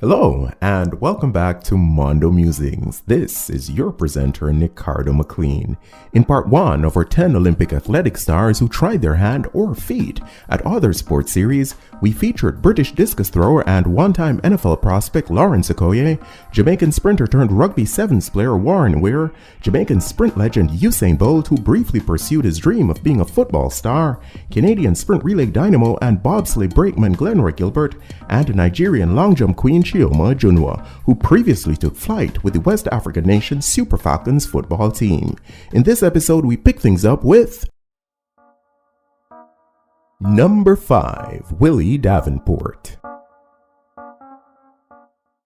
Hello, and welcome back to Mondo Musings. This is your presenter, Nicardo McLean. In part 1 of our 10 Olympic athletic stars who tried their hand or feet at other sports series, we featured British discus thrower and one-time NFL prospect Lawrence Okoye, Jamaican sprinter turned rugby sevens player Warren Weir, Jamaican sprint legend Usain Bolt, who briefly pursued his dream of being a football star, Canadian sprint relay dynamo and bobsleigh brakeman Glenroy Gilbert, and Nigerian long jump queen Chioma Ajunwa, who previously took flight with the West African nation Super Falcons football team. In this episode, we pick things up with Number 5, Willie Davenport.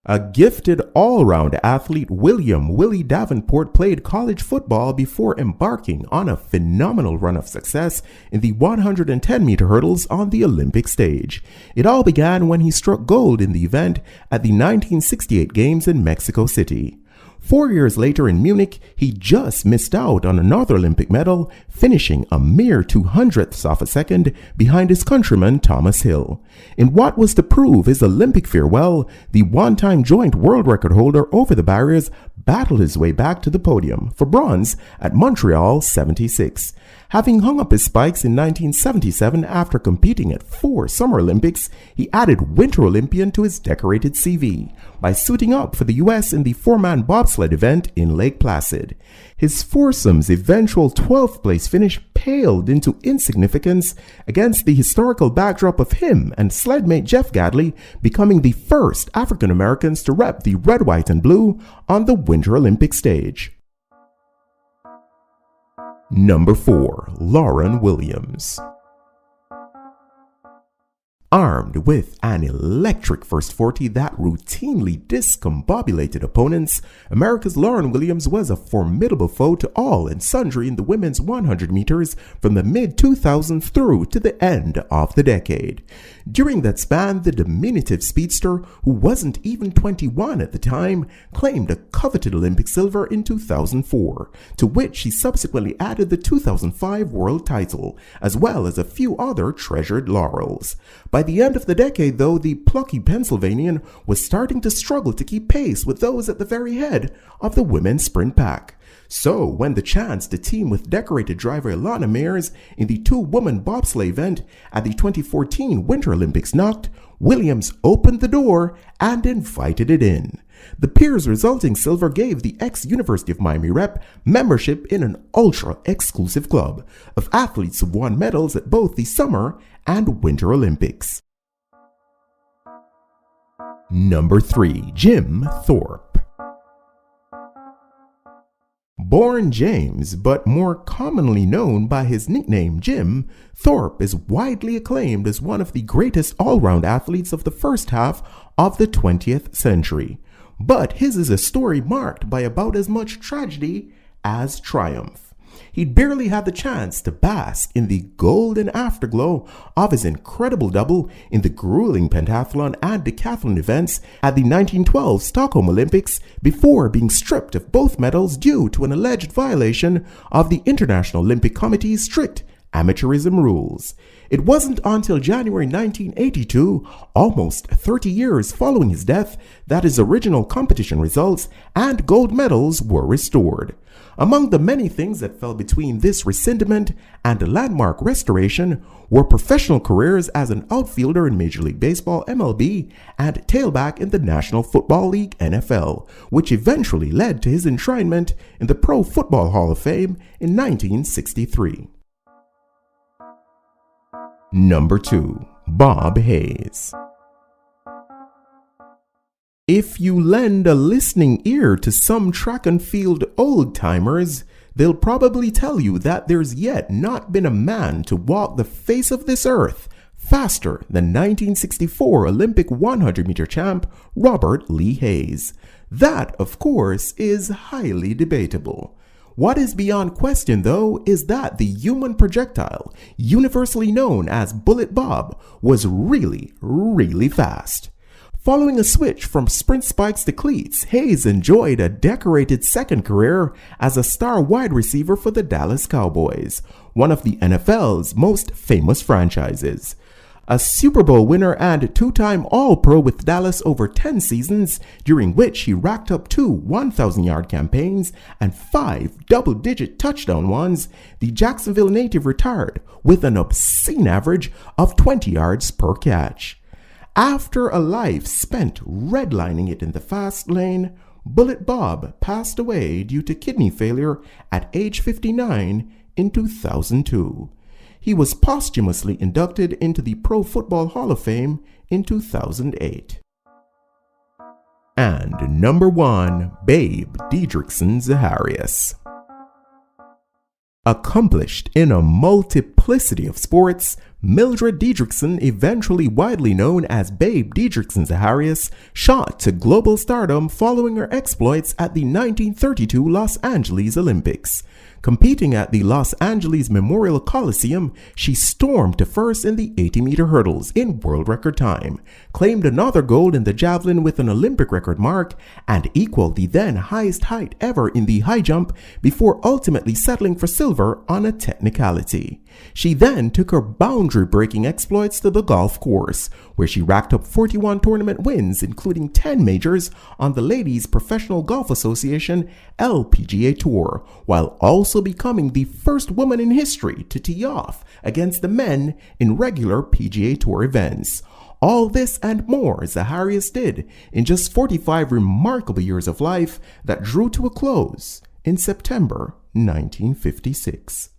A gifted all-round athlete, Willie Davenport played college football before embarking on a phenomenal run of success in the 110-meter hurdles on the Olympic stage. It all began when he struck gold in the event at the 1968 Games in Mexico City. 4 years later in Munich, he just missed out on another Olympic medal, finishing a mere 200ths of a second behind his countryman Thomas Hill. In what was to prove his Olympic farewell, the one-time joint world record holder over the barriers battled his way back to the podium for bronze at Montreal 76. Having hung up his spikes in 1977 after competing at 4 Summer Olympics, he added Winter Olympian to his decorated CV by suiting up for the U.S. in the 4-man bobsled event in Lake Placid. His foursome's eventual 12th place finish paled into insignificance against the historical backdrop of him and sledmate Jeff Gadley becoming the first African Americans to rep the red, white, and blue on the Winter Olympic stage. Number 4, Lauren Williams. Armed with an electric first 40 that routinely discombobulated opponents, America's Lauren Williams was a formidable foe to all and sundry in the women's 100 meters from the mid-2000s through to the end of the decade. During that span, the diminutive speedster, who wasn't even 21 at the time, claimed a coveted Olympic silver in 2004, to which she subsequently added the 2005 world title, as well as a few other treasured laurels. By the end of the decade, though, the plucky Pennsylvanian was starting to struggle to keep pace with those at the very head of the women's sprint pack. So, when the chance to team with decorated driver Ilana Mears in the 2-woman bobsleigh event at the 2014 Winter Olympics knocked, Williams opened the door and invited it in. The pair's resulting silver gave the ex-University of Miami rep membership in an ultra-exclusive club of athletes who won medals at both the Summer and Winter Olympics. Number 3, Jim Thorpe. Born James, but more commonly known by his nickname Jim, Thorpe is widely acclaimed as one of the greatest all-round athletes of the first half of the 20th century. But his is a story marked by about as much tragedy as triumph. He'd barely had the chance to bask in the golden afterglow of his incredible double in the grueling pentathlon and decathlon events at the 1912 Stockholm Olympics before being stripped of both medals due to an alleged violation of the International Olympic Committee's strict amateurism rules. It wasn't until January 1982, almost 30 years following his death, that his original competition results and gold medals were restored. Among the many things that fell between this rescindment and landmark restoration were professional careers as an outfielder in Major League Baseball (MLB) and tailback in the National Football League (NFL), which eventually led to his enshrinement in the Pro Football Hall of Fame in 1963. Number 2, Bob Hayes. If you lend a listening ear to some track and field old-timers, they'll probably tell you that there's yet not been a man to walk the face of this earth faster than 1964 Olympic 100-meter champ Robert Lee Hayes. That, of course, is highly debatable. What is beyond question, though, is that the human projectile, universally known as Bullet Bob, was really, really fast. Following a switch from sprint spikes to cleats, Hayes enjoyed a decorated second career as a star wide receiver for the Dallas Cowboys, one of the NFL's most famous franchises. A Super Bowl winner and two-time All-Pro with Dallas over 10 seasons, during which he racked up 2 1,000-yard campaigns and 5 double-digit touchdown ones, the Jacksonville native retired with an obscene average of 20 yards per catch. After a life spent redlining it in the fast lane, Bullet Bob passed away due to kidney failure at age 59 in 2002. He was posthumously inducted into the Pro Football Hall of Fame in 2008. And number 1, Babe Dedrickson Zaharias. Accomplished in a multiplicity of sports, Mildred Dedrickson, eventually widely known as Babe Dedrickson Zaharias, shot to global stardom following her exploits at the 1932 Los Angeles Olympics. Competing at the Los Angeles Memorial Coliseum, she stormed to first in the 80-meter hurdles in world record time, claimed another gold in the javelin with an Olympic record mark, and equaled the then highest height ever in the high jump before ultimately settling for silver on a technicality. She then took her boundary-breaking exploits to the golf course, where she racked up 41 tournament wins, including 10 majors on the Ladies Professional Golf Association LPGA Tour, while also becoming the first woman in history to tee off against the men in regular PGA Tour events. All this and more Zaharias did in just 45 remarkable years of life that drew to a close in September 1956.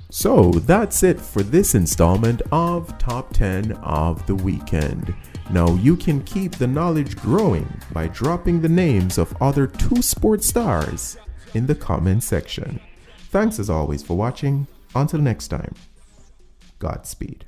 So that's it for this installment of Top 10 of the Weekend. Now you can keep the knowledge growing by dropping the names of other 2 sports stars in the comment section. Thanks as always for watching. Until next time, Godspeed.